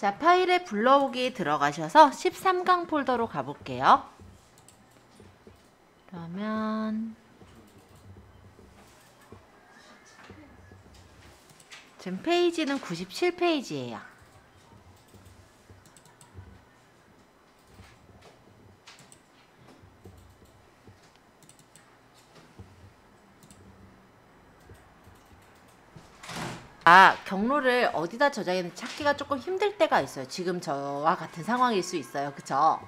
자, 파일에 불러오기 들어가셔서 13강 폴더로 가볼게요. 그러면 지금 페이지는 97페이지예요. 경로를 어디다 저장했는지 찾기가 조금 힘들 때가 있어요. 지금 저와 같은 상황일 수 있어요. 그쵸?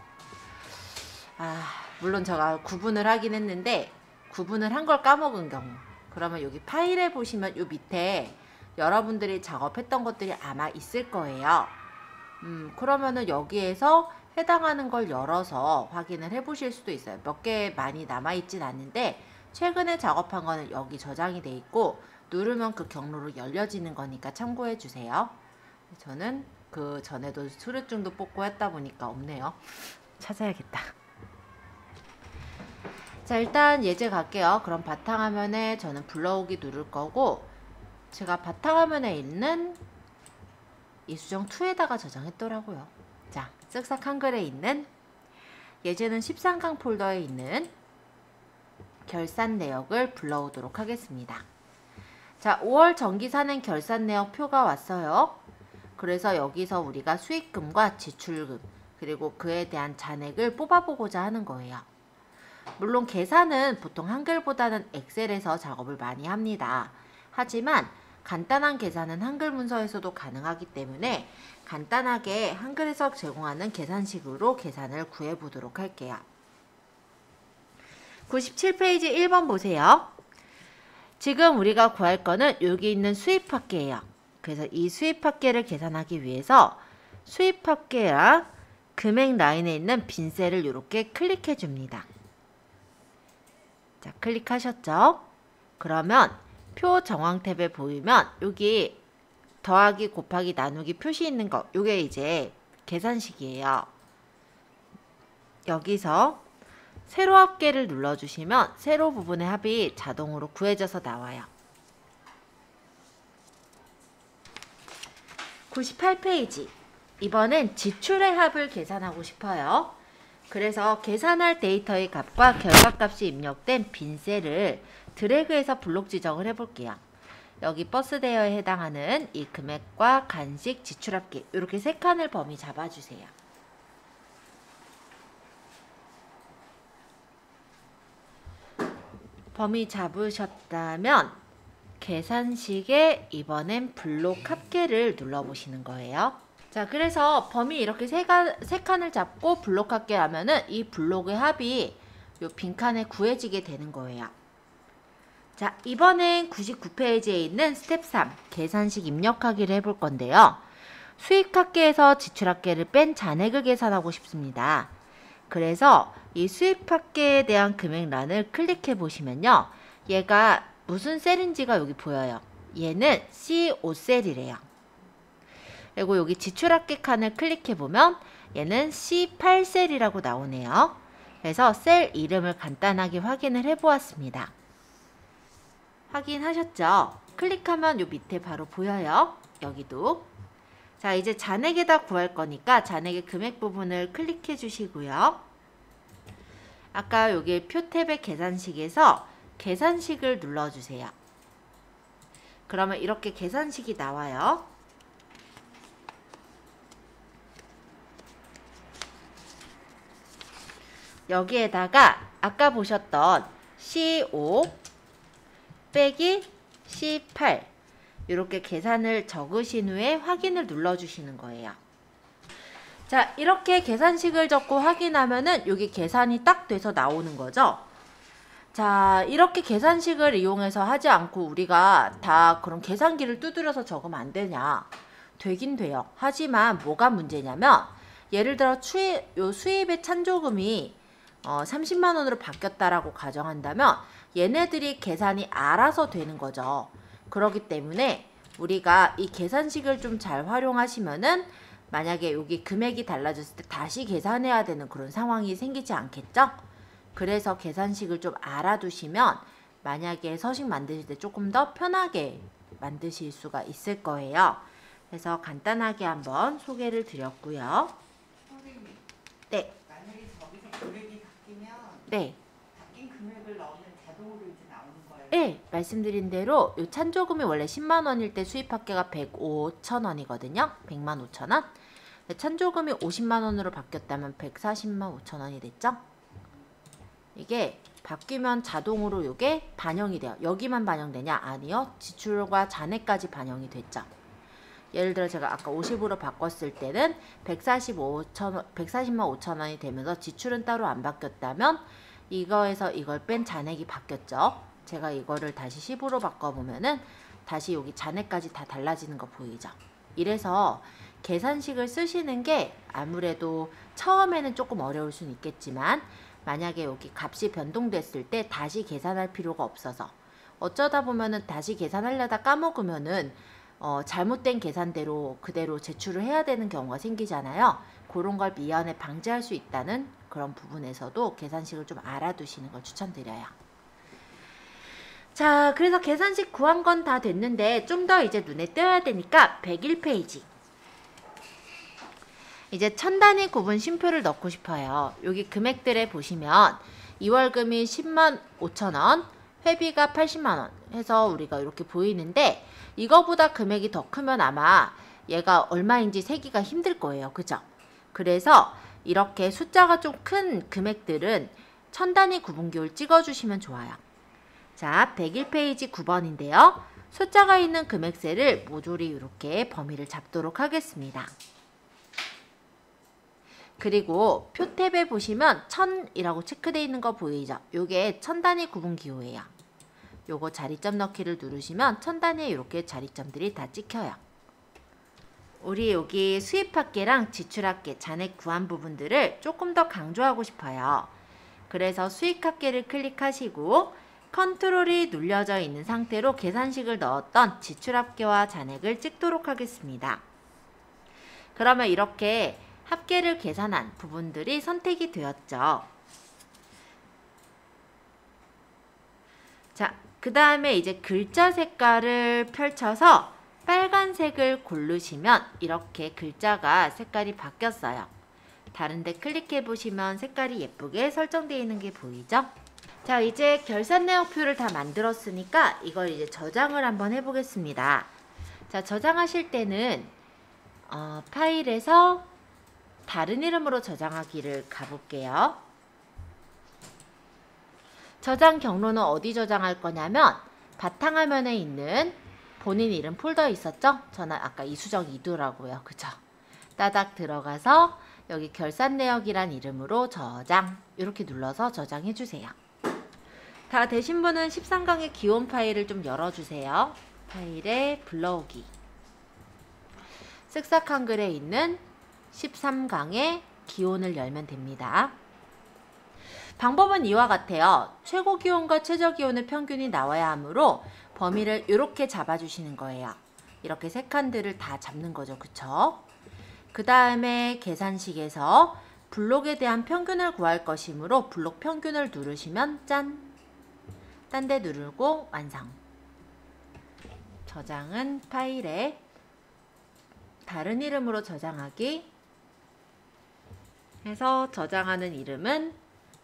물론 제가 구분을 하긴 했는데 구분을 한 걸 까먹은 경우, 그러면 여기 파일에 보시면 요 밑에 여러분들이 작업했던 것들이 아마 있을 거예요. 그러면은 여기에서 해당하는 걸 열어서 확인을 해 보실 수도 있어요. 몇 개 많이 남아있진 않는데 최근에 작업한 거는 여기 저장이 돼 있고, 누르면 그 경로로 열려지는 거니까 참고해 주세요. 저는 그 전에도 수료증도 뽑고 했다 보니까 없네요. 찾아야겠다. 자, 일단 예제 갈게요. 그럼 바탕화면에 저는 불러오기 누를 거고, 제가 바탕화면에 있는 이수정2에다가 저장했더라고요. 자, 쓱싹 한글에 있는 예제는 13강 폴더에 있는 결산 내역을 불러오도록 하겠습니다. 자, 5월 정기산행 결산 내역 표가 왔어요. 그래서 여기서 우리가 수익금과 지출금, 그리고 그에 대한 잔액을 뽑아보고자 하는 거예요. 물론 계산은 보통 한글보다는 엑셀에서 작업을 많이 합니다. 하지만 간단한 계산은 한글 문서에서도 가능하기 때문에 간단하게 한글에서 제공하는 계산식으로 계산을 구해보도록 할게요. 97페이지 1번 보세요. 지금 우리가 구할 거는 여기 있는 수입합계예요. 그래서 이 수입합계를 계산하기 위해서 수입합계랑 금액 라인에 있는 빈셀을 이렇게 클릭해 줍니다. 자, 클릭하셨죠? 그러면 표 정황 탭에 보이면 여기 더하기 곱하기 나누기 표시 있는 거, 요게 이제 계산식이에요. 여기서 세로 합계를 눌러주시면 세로 부분의 합이 자동으로 구해져서 나와요. 98페이지. 이번엔 지출의 합을 계산하고 싶어요. 그래서 계산할 데이터의 값과 결과값이 입력된 빈셀을 드래그해서 블록 지정을 해볼게요. 여기 버스 대여에 해당하는 이 금액과 간식, 지출합계, 이렇게 3칸을 범위 잡아주세요. 범위 잡으셨다면 계산식에 이번엔 블록 합계를 눌러보시는 거예요. 자, 그래서 범위 이렇게 3칸을 잡고 블록 합계 하면은 이 블록의 합이 요 빈칸에 구해지게 되는 거예요. 자, 이번엔 99페이지에 있는 스텝 3 계산식 입력하기를 해볼 건데요. 수익합계에서 지출합계를 뺀 잔액을 계산하고 싶습니다. 그래서 이 수입합계에 대한 금액란을 클릭해 보시면요. 얘가 무슨 셀인지가 여기 보여요. 얘는 C5셀이래요. 그리고 여기 지출합계 칸을 클릭해 보면 얘는 C8셀이라고 나오네요. 그래서 셀 이름을 간단하게 확인을 해 보았습니다. 확인하셨죠? 클릭하면 요 밑에 바로 보여요. 여기도. 자, 이제 잔액에다 구할 거니까 잔액의 금액 부분을 클릭해 주시고요. 아까 여기 표 탭의 계산식에서 계산식을 눌러주세요. 그러면 이렇게 계산식이 나와요. 여기에다가 아까 보셨던 C5 빼기 C8 이렇게 계산을 적으신 후에 확인을 눌러주시는 거예요. 자, 이렇게 계산식을 적고 확인하면은 여기 계산이 딱 돼서 나오는 거죠. 자, 이렇게 계산식을 이용해서 하지 않고 우리가 다 그런 계산기를 두드려서 적으면 안 되냐? 되긴 돼요. 하지만 뭐가 문제냐면 예를 들어 요 수입의 찬조금이 30만 원으로 바뀌었다라고 가정한다면 얘네들이 계산이 알아서 되는 거죠. 그렇기 때문에 우리가 이 계산식을 좀 잘 활용하시면은 만약에 여기 금액이 달라졌을 때 다시 계산해야 되는 그런 상황이 생기지 않겠죠? 그래서 계산식을 좀 알아두시면 만약에 서식 만드실 때 조금 더 편하게 만드실 수가 있을 거예요. 해서 간단하게 한번 소개를 드렸고요. 선생님, 네. 만약에 저기서 금액이 바뀌면 네. 바뀐 금액을 넣으면 자동으로 이제 나오는 거예요? 네, 말씀드린 대로 요 찬조금이 원래 10만 원일 때 수입 합계가 105천 원이거든요. 100만 5천 원. 찬조금이 50만 원으로 바뀌었다면 140만 5천 원이 됐죠. 이게 바뀌면 자동으로 요게 반영이 돼요. 여기만 반영되냐? 아니요. 지출과 잔액까지 반영이 됐죠. 예를 들어 제가 아까 50으로 바꿨을 때는 140만 5천 원이 되면서 지출은 따로 안 바뀌었다면 이거에서 이걸 뺀 잔액이 바뀌었죠. 제가 이거를 다시 10으로 바꿔보면은 다시 여기 잔액까지 다 달라지는 거 보이죠. 이래서 계산식을 쓰시는 게 아무래도 처음에는 조금 어려울 수는 있겠지만 만약에 여기 값이 변동됐을 때 다시 계산할 필요가 없어서 어쩌다 보면은 다시 계산하려다 까먹으면은 잘못된 계산대로 그대로 제출을 해야 되는 경우가 생기잖아요. 그런 걸 미연에 방지할 수 있다는 그런 부분에서도 계산식을 좀 알아두시는 걸 추천드려요. 자, 그래서 계산식 구한 건 다 됐는데 좀 더 이제 눈에 띄어야 되니까 101페이지. 이제 천 단위 구분 쉼표를 넣고 싶어요. 여기 금액들에 보시면 2월금이 10만 5천 원, 회비가 80만 원 해서 우리가 이렇게 보이는데 이거보다 금액이 더 크면 아마 얘가 얼마인지 세기가 힘들 거예요. 그죠? 그래서 이렇게 숫자가 좀 큰 금액들은 천 단위 구분기호를 찍어주시면 좋아요. 자, 101페이지 9번인데요. 숫자가 있는 금액셀을 모조리 이렇게 범위를 잡도록 하겠습니다. 그리고 표 탭에 보시면 1000이라고 체크되어 있는 거 보이죠? 요게 천 단위 구분 기호예요. 요거 자리점 넣기를 누르시면 천 단위에 이렇게 자리점들이 다 찍혀요. 우리 여기 수입 합계랑 지출 합계, 잔액 구한 부분들을 조금 더 강조하고 싶어요. 그래서 수익 합계를 클릭하시고 컨트롤이 눌려져 있는 상태로 계산식을 넣었던 지출 합계와 잔액을 찍도록 하겠습니다. 그러면 이렇게 합계를 계산한 부분들이 선택이 되었죠. 자, 그 다음에 이제 글자 색깔을 펼쳐서 빨간색을 고르시면 이렇게 글자가 색깔이 바뀌었어요. 다른데 클릭해 보시면 색깔이 예쁘게 설정되어 있는 게 보이죠? 자, 이제 결산 내역표를 다 만들었으니까 이걸 이제 저장을 한번 해보겠습니다. 자, 저장하실 때는 파일에서 다른 이름으로 저장하기를 가볼게요. 저장 경로는 어디 저장할 거냐면 바탕화면에 있는 본인 이름 폴더에 있었죠? 저는 아까 이수정 이두라고요. 그죠? 따닥 들어가서 여기 결산 내역이란 이름으로 저장 이렇게 눌러서 저장해 주세요. 다 되신 분은 13강의 기본 파일을 좀 열어주세요. 파일에 불러오기. 쓱싹 한글에 있는 13강의 기온을 열면 됩니다. 방법은 이와 같아요. 최고 기온과 최저 기온의 평균이 나와야 하므로 범위를 이렇게 잡아주시는 거예요. 이렇게 세 칸들을 다 잡는 거죠. 그쵸? 그 다음에 계산식에서 블록에 대한 평균을 구할 것이므로 블록 평균을 누르시면 짠! 딴 데 누르고 완성. 저장은 파일에 다른 이름으로 저장하기 해서 저장하는 이름은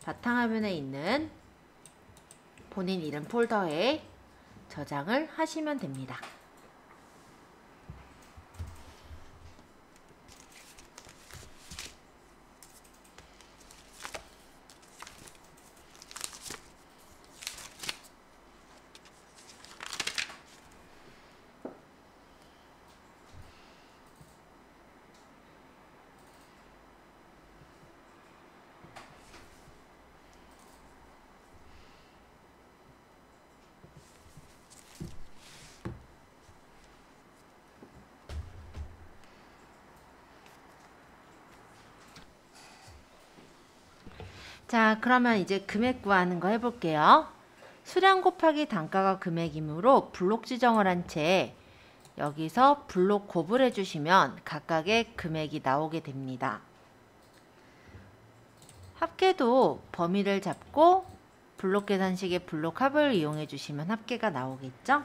바탕화면에 있는 본인 이름 폴더에 저장을 하시면 됩니다. 자, 그러면 이제 금액 구하는 거 해볼게요. 수량 곱하기 단가가 금액이므로 블록 지정을 한 채 여기서 블록 곱을 해주시면 각각의 금액이 나오게 됩니다. 합계도 범위를 잡고 블록 계산식의 블록 합을 이용해 주시면 합계가 나오겠죠?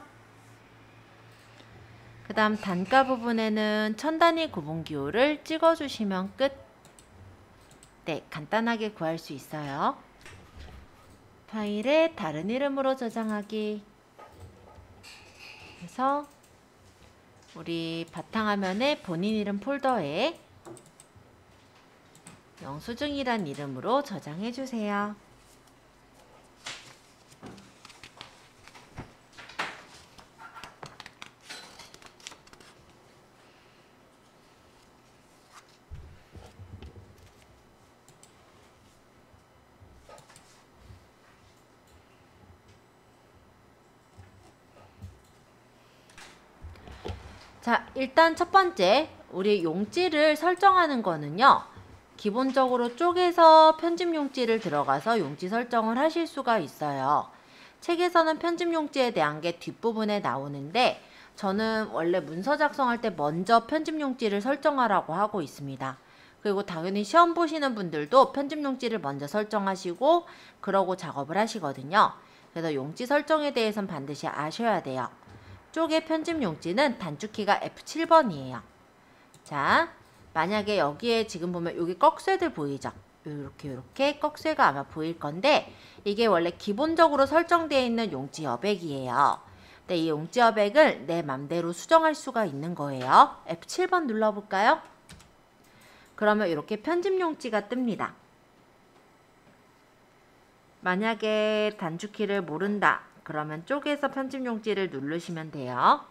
그 다음 단가 부분에는 천 단위 구분기호를 찍어주시면 끝. 네, 간단하게 구할 수 있어요. 파일에 다른 이름으로 저장하기 해서 우리 바탕화면에 본인 이름 폴더에 영수증이란 이름으로 저장해 주세요. 자, 일단 첫 번째 우리 용지를 설정하는 거는요. 기본적으로 쪽에서 편집 용지를 들어가서 용지 설정을 하실 수가 있어요. 책에서는 편집 용지에 대한 게 뒷부분에 나오는데 저는 원래 문서 작성할 때 먼저 편집 용지를 설정하라고 하고 있습니다. 그리고 당연히 시험 보시는 분들도 편집 용지를 먼저 설정하시고 그러고 작업을 하시거든요. 그래서 용지 설정에 대해서는 반드시 아셔야 돼요. 쪽의 편집 용지는 단축키가 F7번이에요. 자, 만약에 여기에 지금 보면 여기 꺽쇠들 보이죠? 이렇게 꺽쇠가 아마 보일 건데 이게 원래 기본적으로 설정되어 있는 용지 여백이에요. 근데 이 용지 여백을 내 맘대로 수정할 수가 있는 거예요. F7번 눌러볼까요? 그러면 이렇게 편집 용지가 뜹니다. 만약에 단축키를 모른다. 그러면 쪽에서 편집 용지를 누르시면 돼요.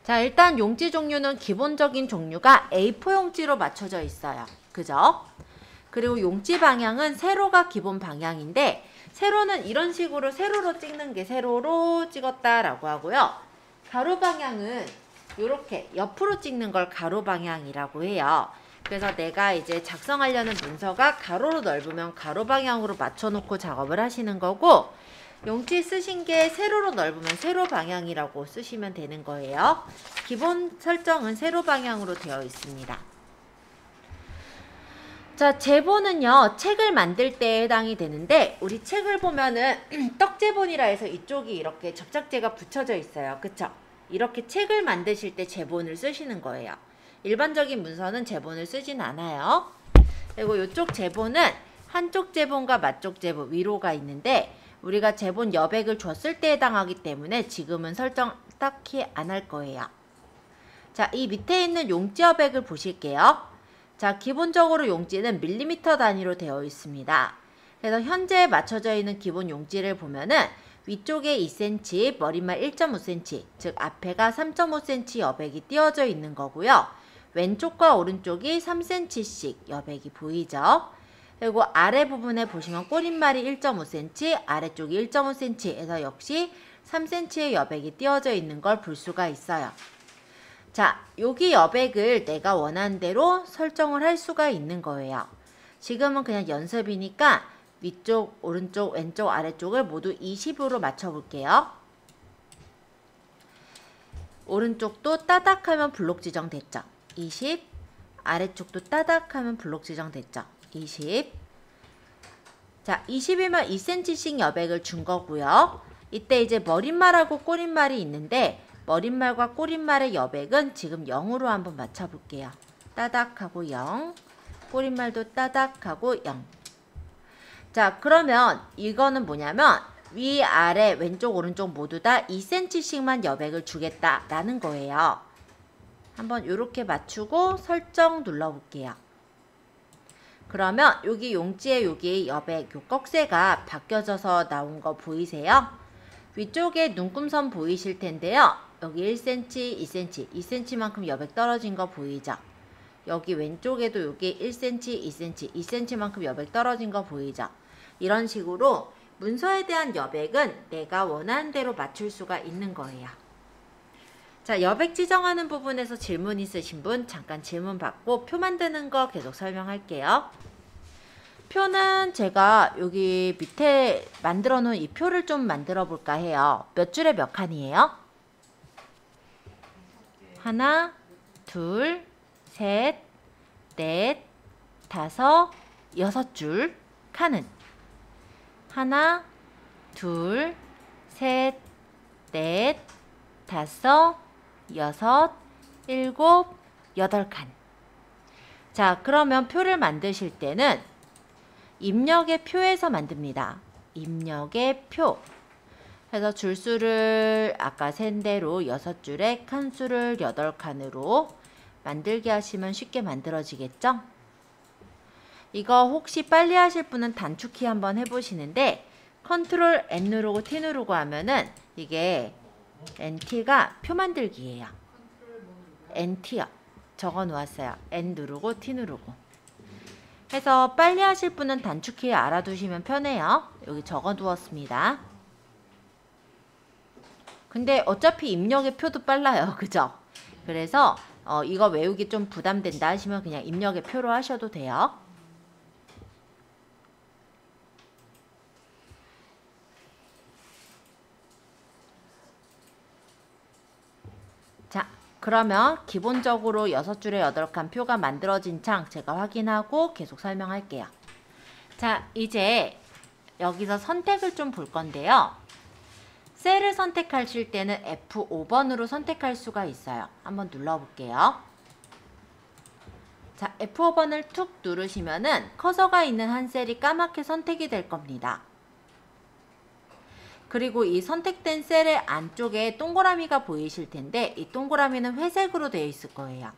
자, 일단 용지 종류는 기본적인 종류가 A4 용지로 맞춰져 있어요. 그죠? 그리고 용지 방향은 세로가 기본 방향인데 세로는 이런 식으로 세로로 찍는 게 세로로 찍었다라고 하고요. 가로 방향은 이렇게 옆으로 찍는 걸 가로 방향이라고 해요. 그래서 내가 이제 작성하려는 문서가 가로로 넓으면 가로 방향으로 맞춰놓고 작업을 하시는 거고 용지 쓰신 게 세로로 넓으면 세로 방향이라고 쓰시면 되는 거예요. 기본 설정은 세로 방향으로 되어 있습니다. 자, 제본은요 책을 만들 때에 해당이 되는데 우리 책을 보면은 떡제본이라 해서 이쪽이 이렇게 접착제가 붙여져 있어요. 그쵸? 이렇게 책을 만드실 때 제본을 쓰시는 거예요. 일반적인 문서는 제본을 쓰진 않아요. 그리고 이쪽 제본은 한쪽 제본과 맞쪽 제본 위로가 있는데 우리가 제본 여백을 줬을 때 해당하기 때문에 지금은 설정 딱히 안 할 거예요. 자, 이 밑에 있는 용지 여백을 보실게요. 자, 기본적으로 용지는 밀리미터 단위로 되어 있습니다. 그래서 현재 맞춰져 있는 기본 용지를 보면은 위쪽에 2cm, 머릿말 1.5cm, 즉 앞에가 3.5cm 여백이 띄어져 있는 거고요. 왼쪽과 오른쪽이 3cm씩 여백이 보이죠? 그리고 아래 부분에 보시면 꼬릿말이 1.5cm, 아래쪽이 1.5cm 해서 역시 3cm의 여백이 띄어져 있는 걸 볼 수가 있어요. 자, 여기 여백을 내가 원하는 대로 설정을 할 수가 있는 거예요. 지금은 그냥 연습이니까 위쪽, 오른쪽, 왼쪽, 아래쪽을 모두 20으로 맞춰볼게요. 오른쪽도 따닥 하면 블록 지정됐죠? 20. 아래쪽도 따닥 하면 블록 지정됐죠? 20. 자, 20이면 2cm씩 여백을 준 거고요. 이때 이제 머릿말하고 꼬릿말이 있는데 머릿말과 꼬릿말의 여백은 지금 0으로 한번 맞춰볼게요. 따닥하고 0. 꼬릿말도 따닥하고 0. 자, 그러면 이거는 뭐냐면 위, 아래, 왼쪽, 오른쪽 모두 다 2cm씩만 여백을 주겠다라는 거예요. 한번 이렇게 맞추고 설정 눌러볼게요. 그러면 여기 용지에 여기 여백, 요 꺽쇠가 바뀌어져서 나온 거 보이세요? 위쪽에 눈금선 보이실 텐데요. 여기 1cm, 2cm, 2cm만큼 여백 떨어진 거 보이죠? 여기 왼쪽에도 여기 1cm, 2cm, 2cm만큼 여백 떨어진 거 보이죠? 이런 식으로 문서에 대한 여백은 내가 원하는 대로 맞출 수가 있는 거예요. 자, 여백 지정하는 부분에서 질문 있으신 분 잠깐 질문 받고 표 만드는 거 계속 설명할게요. 표는 제가 여기 밑에 만들어 놓은 이 표를 좀 만들어 볼까 해요. 몇 줄에 몇 칸이에요? 하나, 둘, 셋, 넷, 다섯, 6줄 칸은 하나, 둘, 셋, 넷, 다섯, 여섯, 일곱, 여덟 칸. 자, 그러면 표를 만드실 때는 입력의 표에서 만듭니다. 입력의 표. 그래서 줄수를 아까 센 대로 6줄에 칸수를 8칸으로 만들게 하시면 쉽게 만들어지겠죠? 이거 혹시 빨리 하실 분은 단축키 한번 해보시는데 컨트롤 N 누르고 T 누르고 하면은 이게 NT가 표 만들기예요. NT요. 적어 놓았어요. N 누르고 T 누르고. 해서 빨리 하실 분은 단축키 알아두시면 편해요. 여기 적어 두었습니다. 근데 어차피 입력의 표도 빨라요. 그죠? 그래서 이거 외우기 좀 부담된다 하시면 그냥 입력의 표로 하셔도 돼요. 자, 그러면 기본적으로 6줄에 8칸 표가 만들어진 창 제가 확인하고 계속 설명할게요. 자, 이제 여기서 선택을 좀 볼 건데요. 셀을 선택하실 때는 F5번으로 선택할 수가 있어요. 한번 눌러볼게요. 자, F5번을 툭 누르시면은 커서가 있는 한 셀이 까맣게 선택이 될 겁니다. 그리고 이 선택된 셀의 안쪽에 동그라미가 보이실 텐데 이 동그라미는 회색으로 되어 있을 거예요.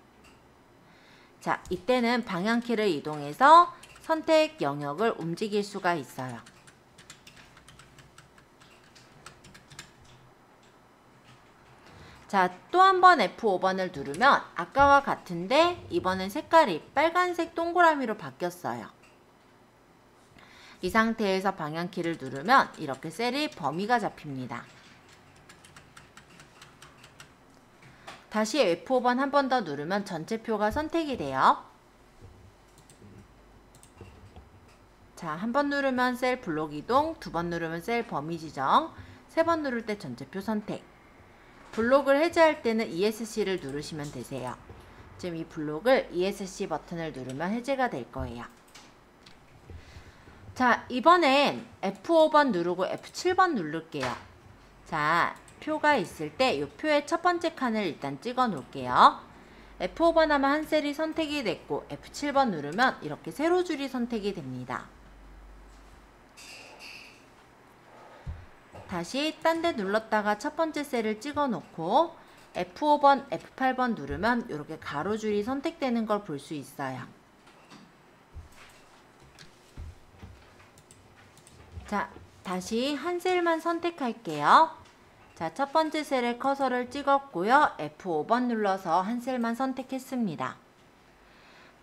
자, 이때는 방향키를 이동해서 선택 영역을 움직일 수가 있어요. 자, 또 한 번 F5번을 누르면 아까와 같은데 이번엔 색깔이 빨간색 동그라미로 바뀌었어요. 이 상태에서 방향키를 누르면 이렇게 셀이 범위가 잡힙니다. 다시 F5번 한 번 더 누르면 전체 표가 선택이 돼요. 자, 한 번 누르면 셀 블록 이동, 두 번 누르면 셀 범위 지정, 세 번 누를 때 전체 표 선택. 블록을 해제할 때는 ESC를 누르시면 되세요. 지금 이 블록을 ESC 버튼을 누르면 해제가 될 거예요. 자, 이번엔 F5번 누르고 F7번 누를게요. 자, 표가 있을 때 이 표의 첫 번째 칸을 일단 찍어 놓을게요. F5번 하면 한 셀이 선택이 됐고 F7번 누르면 이렇게 세로줄이 선택이 됩니다. 다시 딴 데 눌렀다가 첫 번째 셀을 찍어 놓고 F5번, F8번 누르면 이렇게 가로줄이 선택되는 걸 볼 수 있어요. 자, 다시 한 셀만 선택할게요. 자, 첫 번째 셀에 커서를 찍었고요. F5번 눌러서 한 셀만 선택했습니다.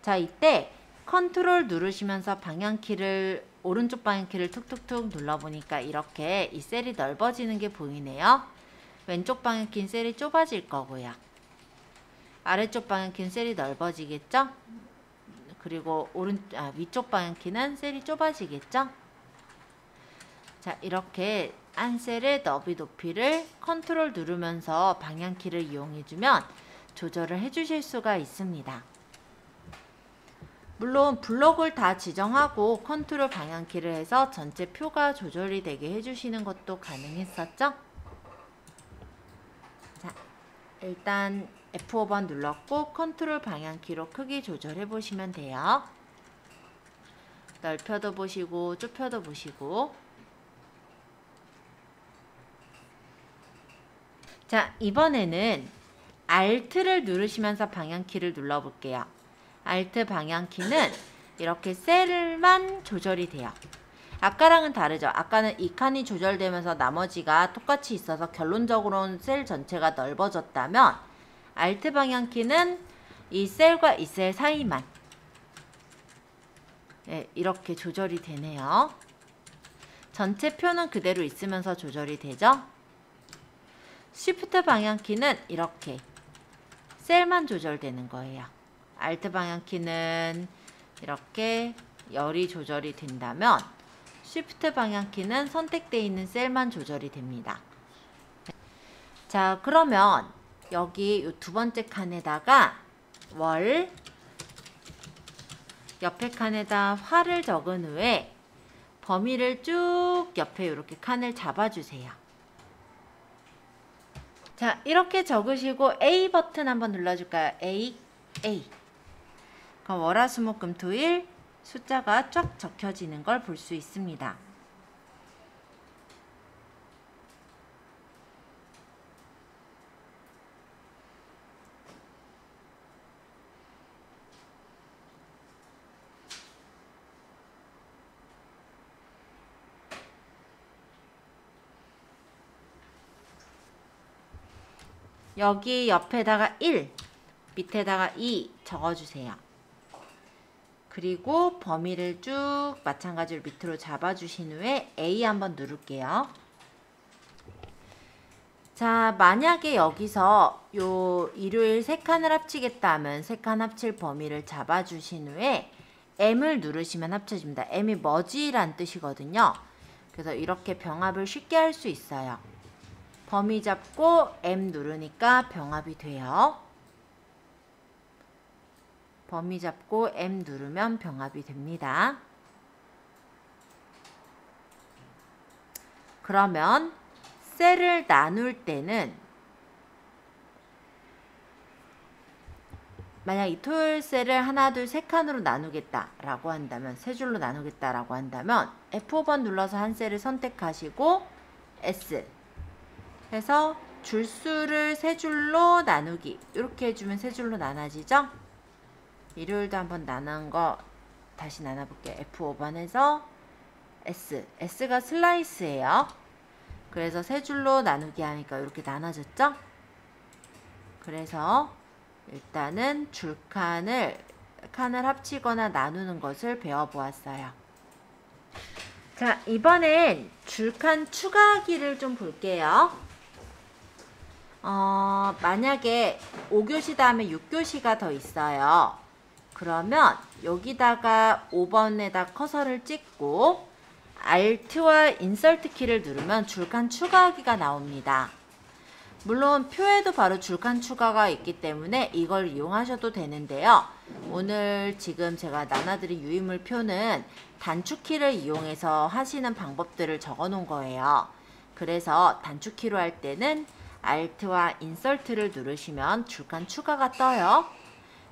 자, 이때 컨트롤 누르시면서 방향키를 오른쪽 방향키를 툭툭툭 눌러보니까 이렇게 이 셀이 넓어지는 게 보이네요. 왼쪽 방향키는 셀이 좁아질 거고요. 아래쪽 방향키는 셀이 넓어지겠죠? 그리고 위쪽 방향키는 셀이 좁아지겠죠? 자, 이렇게 한 셀의 너비 높이를 컨트롤 누르면서 방향키를 이용해주면 조절을 해주실 수가 있습니다. 물론 블록을 다 지정하고 컨트롤 방향키를 해서 전체 표가 조절이 되게 해주시는 것도 가능했었죠? 자, 일단 F5번 눌렀고 컨트롤 방향키로 크기 조절해 보시면 돼요. 넓혀도 보시고 좁혀도 보시고. 자, 이번에는 Alt를 누르시면서 방향키를 눌러볼게요. Alt 방향키는 이렇게 셀만 조절이 돼요. 아까랑은 다르죠. 아까는 이 칸이 조절되면서 나머지가 똑같이 있어서 결론적으로는 셀 전체가 넓어졌다면 Alt 방향키는 이 셀과 이 셀 사이만 이렇게 조절이 되네요. 전체 표는 그대로 있으면서 조절이 되죠. Shift 방향키는 이렇게 셀만 조절되는 거예요. Alt 방향키는 이렇게 열이 조절이 된다면 Shift 방향키는 선택되어 있는 셀만 조절이 됩니다. 자, 그러면 여기 이 두 번째 칸에다가 월, 옆에 칸에다 화를 적은 후에 범위를 쭉 옆에 이렇게 칸을 잡아주세요. 자, 이렇게 적으시고 A 버튼 한번 눌러줄까요? A. 그럼 월화수목금토일 숫자가 쫙 적혀지는 걸 볼 수 있습니다. 여기 옆에다가 1, 밑에다가 2 적어주세요. 그리고 범위를 쭉 마찬가지로 밑으로 잡아주신 후에 A 한번 누를게요. 자, 만약에 여기서 요 일요일 3칸을 합치겠다 하면 3칸 합칠 범위를 잡아주신 후에 M을 누르시면 합쳐집니다. M이 머지란 뜻이거든요. 그래서 이렇게 병합을 쉽게 할 수 있어요. 범위 잡고 M 누르니까 병합이 돼요. 범위 잡고 M 누르면 병합이 됩니다. 그러면 셀을 나눌 때는 만약 이 토요일 셀을 하나, 둘, 세 칸으로 나누겠다라고 한다면, 세 줄로 나누겠다라고 한다면 F5번 눌러서 한 셀을 선택하시고 S 해서 줄수를 세 줄로 나누기 이렇게 해주면 세 줄로 나눠지죠? 일요일도 한번 나눈 거 다시 나눠볼게요. F5번 해서 S. S가 슬라이스예요. 그래서 세 줄로 나누기 하니까 이렇게 나눠졌죠? 그래서 일단은 칸을 합치거나 나누는 것을 배워보았어요. 자, 이번엔 줄칸 추가하기를 좀 볼게요. 만약에 5교시 다음에 6교시가 더 있어요. 그러면 여기다가 5번에다 커서를 찍고 Alt와 인서트 키를 누르면 줄칸 추가하기가 나옵니다. 물론 표에도 바로 줄칸 추가가 있기 때문에 이걸 이용하셔도 되는데요. 오늘 지금 제가 나눠드린 유인물 표는 단축키를 이용해서 하시는 방법들을 적어 놓은 거예요. 그래서 단축키로 할 때는 Alt와 인서트를 누르시면 줄칸 추가가 떠요.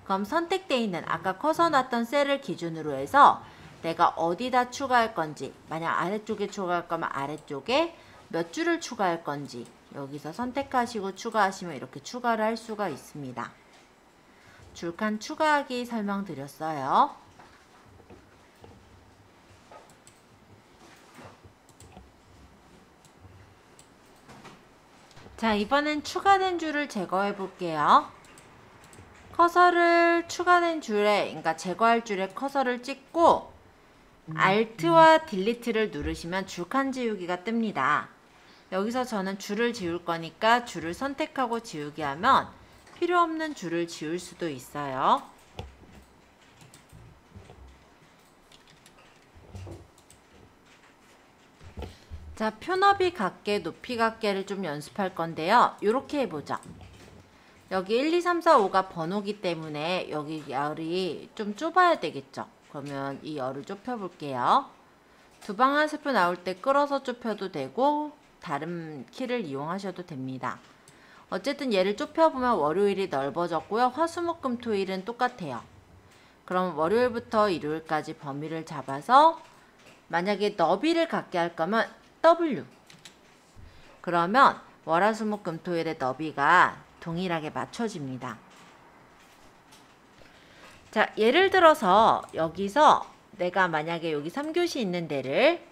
그럼 선택되어 있는 아까 커서 놨던 셀을 기준으로 해서 내가 어디다 추가할 건지, 만약 아래쪽에 추가할 거면 아래쪽에 몇 줄을 추가할 건지 여기서 선택하시고 추가하시면 이렇게 추가를 할 수가 있습니다. 줄칸 추가하기 설명드렸어요. 자, 이번엔 추가된 줄을 제거해 볼게요. 커서를 추가된 줄에, 그러니까 제거할 줄에 커서를 찍고 Alt와 딜리트를 누르시면 줄칸 지우기가 뜹니다. 여기서 저는 줄을 지울 거니까 줄을 선택하고 지우기 하면 필요 없는 줄을 지울 수도 있어요. 자, 표너비 각계, 높이 각계를 좀 연습할 건데요. 이렇게 해보죠. 여기 1, 2, 3, 4, 5가 번호기 때문에 여기 열이 좀 좁아야 되겠죠. 그러면 이 열을 좁혀볼게요. 두방 한 스푼 나올 때 끌어서 좁혀도 되고 다른 키를 이용하셔도 됩니다. 어쨌든 얘를 좁혀보면 월요일이 넓어졌고요. 화수목금토일은 똑같아요. 그럼 월요일부터 일요일까지 범위를 잡아서 만약에 너비를 갖게 할 거면 W. 그러면 월화수목금토일의 너비가 동일하게 맞춰집니다. 자, 예를 들어서 여기서 내가 만약에 여기 3교시 있는 데를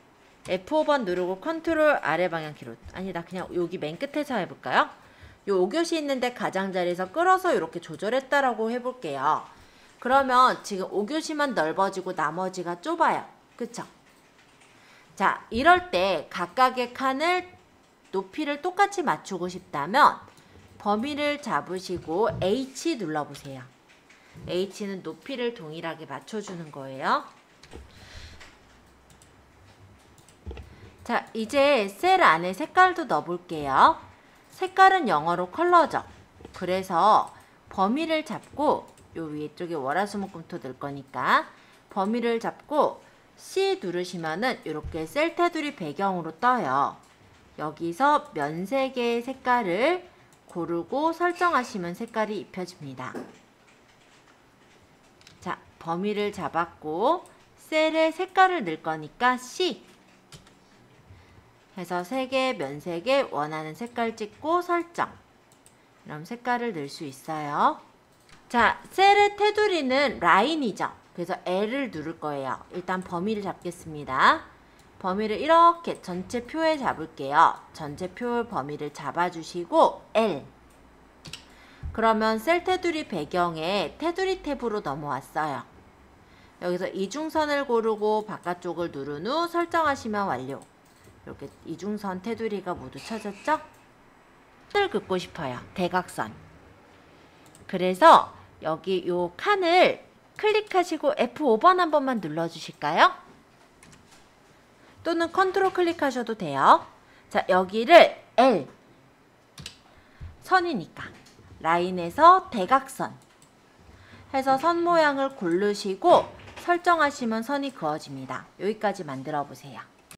F5번 누르고 컨트롤 아래 방향키로, 아니다, 그냥 여기 맨 끝에서 해볼까요? 요 5교시 있는데 가장자리에서 끌어서 이렇게 조절했다라고 해볼게요. 그러면 지금 5교시만 넓어지고 나머지가 좁아요. 그쵸? 자, 이럴 때 각각의 칸을 높이를 똑같이 맞추고 싶다면 범위를 잡으시고 H 눌러보세요. H는 높이를 동일하게 맞춰주는 거예요. 자, 이제 셀 안에 색깔도 넣어볼게요. 색깔은 영어로 컬러죠. 그래서 범위를 잡고 요 위쪽에 월화수목금토 넣을 거니까 범위를 잡고 C 누르시면은 이렇게 셀 테두리 배경으로 떠요. 여기서 면색의 색깔을 고르고 설정하시면 색깔이 입혀집니다. 자, 범위를 잡았고 셀에 색깔을 넣을 거니까 C 해서 색의 면색에 원하는 색깔 찍고 설정. 그럼 색깔을 넣을 수 있어요. 자, 셀의 테두리는 라인이죠. 그래서 L을 누를 거예요. 일단 범위를 잡겠습니다. 범위를 이렇게 전체 표에 잡을게요. 전체 표 범위를 잡아주시고 L. 그러면 셀 테두리 배경에 테두리 탭으로 넘어왔어요. 여기서 이중선을 고르고 바깥쪽을 누른 후 설정하시면 완료. 이렇게 이중선 테두리가 모두 쳐졌죠? 칸을 긋고 싶어요. 대각선. 그래서 여기 요 칸을 클릭하시고 F5번 한 번만 눌러주실까요? 또는 컨트롤 클릭하셔도 돼요. 자, 여기를 L 선이니까 라인에서 대각선 해서 선 모양을 고르시고 설정하시면 선이 그어집니다. 여기까지 만들어 보세요.